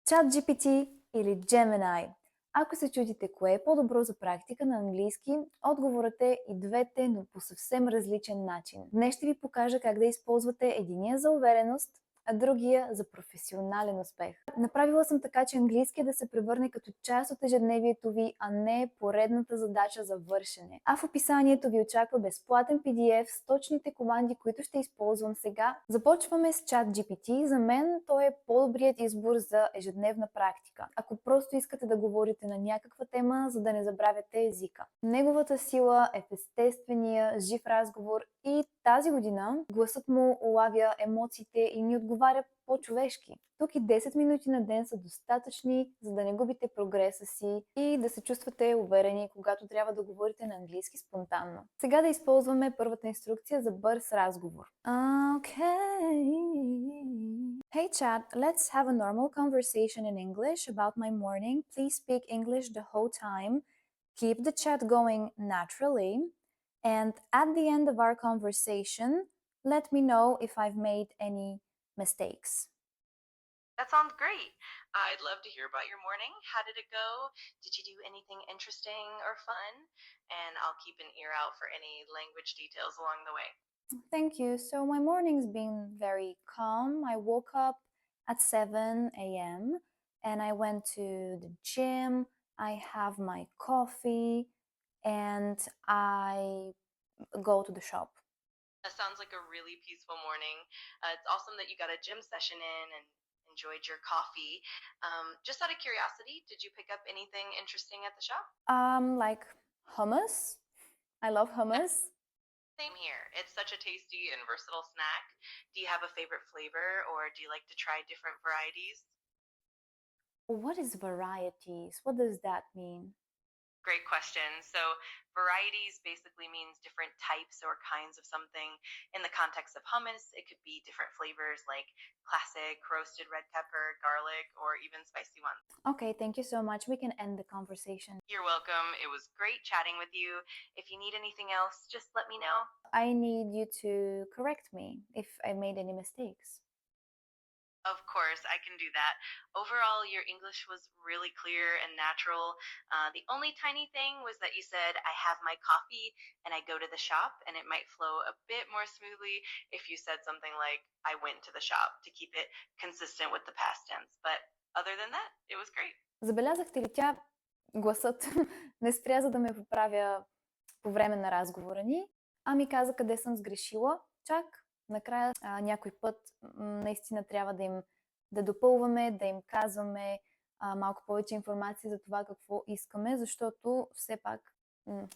ChatGPT или Gemini? Ако се чудите кое е по-добро за практика на английски, отговорът е и двете, но по съвсем различен начин. Днес ще ви покажа как да използвате единия за увереност, а другия за професионален успех. Направила съм така, че английския да се превърне като част от ежедневието ви, а не поредната задача за вършене. А в описанието ви очаква безплатен PDF с точните команди, които ще използвам сега. Започваме с ChatGPT. За мен той е по-добрият избор за ежедневна практика. Ако просто искате да говорите на някаква тема, за да не забравяте езика. Неговата сила е в естествения, жив разговор и тази година гласът му улавя емоциите и ни отговаря по-човешки. Тук и 10 минути на ден са достатъчни, за да не губите прогреса си и да се чувствате уверени, когато трябва да говорите на английски спонтанно. Сега да използваме първата инструкция за бърз разговор. Okay. Hey chat, let's have a normal conversation in English about my morning. Please speak English the whole time. Keep the chat going naturally. And at the end of our conversation, let me know if I've made any mistakes. That sounds great. I'd love to hear about your morning. How did it go? Did you do anything interesting or fun? And I'll keep an ear out for any language details along the way. Thank you. So my morning's been very calm. I woke up at 7 a.m. and I went to the gym. I have my coffee and I go to the shop. That sounds like a really peaceful morning. It's awesome that you got a gym session in and enjoyed your coffee. Just out of curiosity, did you pick up anything interesting at the shop? Like hummus. I love hummus. Same here. It's such a tasty and versatile snack. Do you have a favorite flavor or do you like to try different varieties? What is varieties? What does that mean? Great question. So, varieties basically means different types or kinds of something. In the context of hummus, it could be different flavors like classic roasted red pepper, garlic, or even spicy ones. Okay, thank you so much. We can end the conversation. You're welcome. It was great chatting with you. If you need anything else, just let me know. I need you to correct me if I made any mistakes. Of course, I can do that. Overall, your English was really clear and natural. The only tiny thing was that you said, I have my coffee and I go to the shop, and it might flow a bit more smoothly if you said something like, I went to the shop to keep it consistent with the past tense. But other than that, it was great. Забелязахте ли, тя гласът не спря, за да ме поправя по време на разговора ни, а ми каза къде съм сгрешила. Чак накрая някой път наистина трябва да допълваме, да им казваме малко повече информация за това какво искаме, защото все пак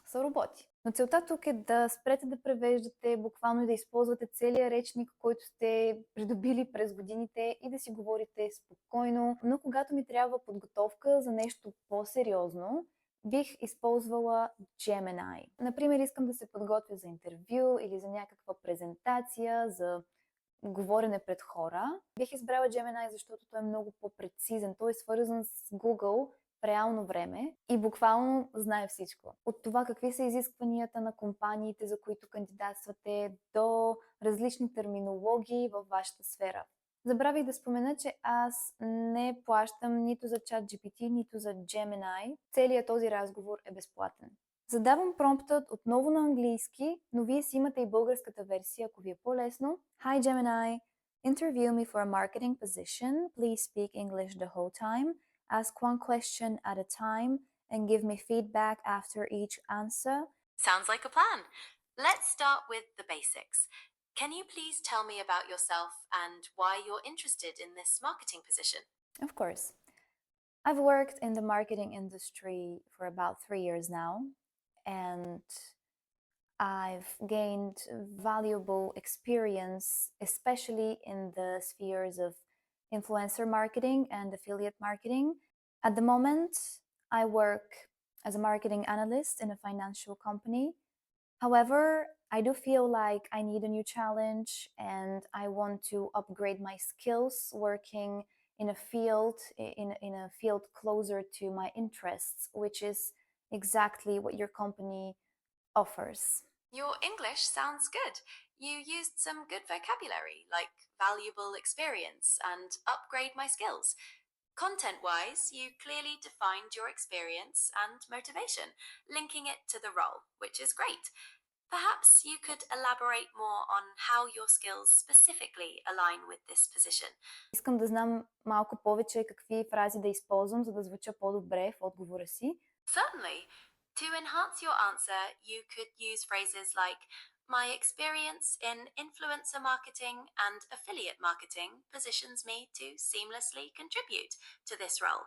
са роботи. Но целта тук е да спрете да превеждате, буквално и да използвате целия речник, който сте придобили през годините и да си говорите спокойно. Но когато ми трябва подготовка за нещо по-сериозно, бих използвала Gemini. Например, искам да се подготвя за интервю или за някаква презентация, за говорене пред хора. Бих избрала Gemini, защото той е много по-прецизен. Той е свързан с Google в реално време и буквално знае всичко. От това какви са изискванията на компаниите, за които кандидатствате, до различни терминологии във вашата сфера. Забравих да спомена, че аз не плащам нито за ChatGPT, нито за Gemini. Целият този разговор е безплатен. Задавам промптът отново на английски, но вие си имате и българската версия, ако ви е по-лесно. Hi Gemini, interview me for a marketing position. Please speak English the whole time. Ask one question at a time and give me feedback after each answer. Sounds like a plan. Let's start with the basics. Can you please tell me about yourself and why you're interested in this marketing position? Of course. I've worked in the marketing industry for about 3 years now, and I've gained valuable experience, especially in the spheres of influencer marketing and affiliate marketing. At the moment, I work as a marketing analyst in a financial company. However, I do feel like I need a new challenge and I want to upgrade my skills working in a field closer to my interests, which is exactly what your company offers. Your English sounds good. You used some good vocabulary like valuable experience and upgrade my skills. Content-wise, you clearly defined your experience and motivation, linking it to the role, which is great. Perhaps you could elaborate more on how your skills specifically align with this position. Искам да знам малко повече какви фрази да използвам, за да звуча по-добре в отговора си. Certainly. To enhance your answer, you could use phrases like, my experience in influencer marketing and affiliate marketing positions me to seamlessly contribute to this role.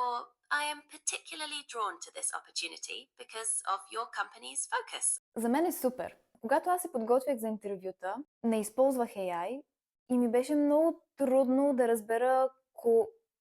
Or, I am particularly drawn to this opportunity because of your company's focus. За мен е супер. Когато аз се подготвях за интервюта, не използвах AI и ми беше много трудно да разбера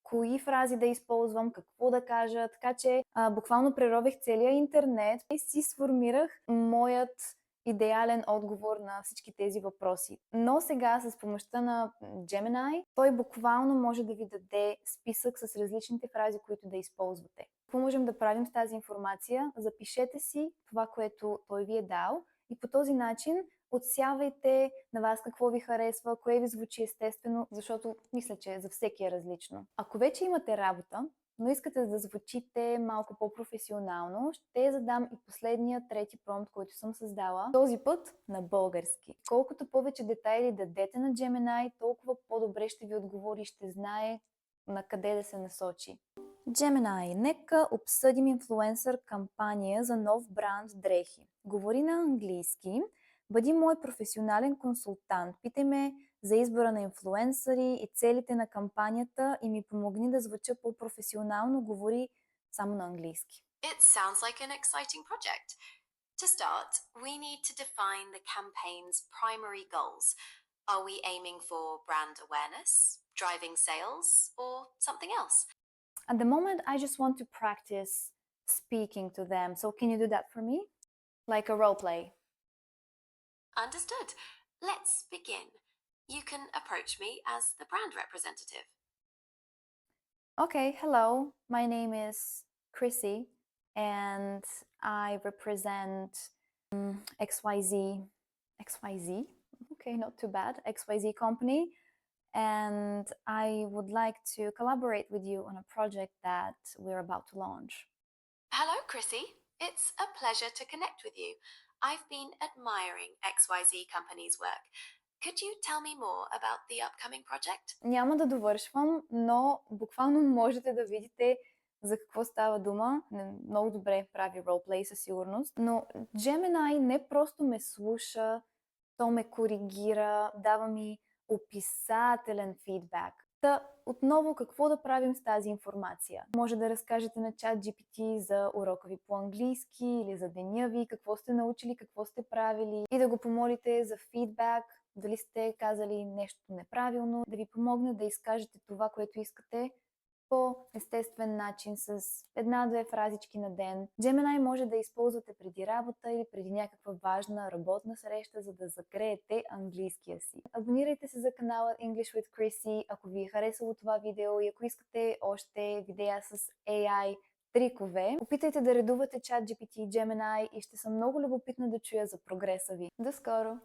кои фрази да използвам, какво да кажа, така че буквално прерових целия интернет и си сформирах моят идеален отговор на всички тези въпроси. Но сега с помощта на Gemini, той буквално може да ви даде списък с различните фрази, които да използвате. Какво можем да правим с тази информация? Запишете си това, което той ви е дал и по този начин отсявайте на вас какво ви харесва, кое ви звучи естествено, защото мисля, че за всеки е различно. Ако вече имате работа, но искате да звучите малко по-професионално, ще задам и последния трети промпт, който съм създала. Този път на български. Колкото повече детайли дадете на Gemini, толкова по-добре ще ви отговори и ще знае на къде да се насочи. Gemini, нека обсъдим инфлуенсър кампания за нов бранд дрехи. Говори на английски. Бъди мой професионален консултант. Питай ме за избора на инфлуенсъри и целите на кампанията и ми помогни да звуча по-професионално. Говори само на английски. It sounds like an exciting project. To start, we need to define the campaign's primary goals. Are we aiming for brand awareness, driving sales, or something else? At the moment, I just want to practice speaking to them. So can you do that for me? Like a role play. Understood. Let's begin. You can approach me as the brand representative. Okay, hello. My name is Chrissy and I represent XYZ. XYZ? Okay, not too bad. XYZ company. And I would like to collaborate with you on a project that we're about to launch. Hello, Chrissy. It's a pleasure to connect with you. I've been admiring XYZ company's work. Could you tell me more about the upcoming project? Няма да довършвам, но буквално можете да видите за какво става дума. Много добре прави ролплей със сигурност. Но Gemini не просто ме слуша, то ме коригира, дава ми описателен фидбак. Та, отново, какво да правим с тази информация? Може да разкажете на ChatGPT за урока ви по английски или за деня ви, какво сте научили, какво сте правили и да го помолите за фидбак, дали сте казали нещо неправилно, да ви помогне да изкажете това, което искате по естествен начин с една-две фразички на ден. Gemini може да използвате преди работа или преди някаква важна работна среща, за да загреете английския си. Абонирайте се за канала English with Chrissy, ако ви е харесало това видео и ако искате още видеа с AI трикове. Опитайте да редувате ChatGPT и Gemini и ще съм много любопитна да чуя за прогреса ви. До скоро!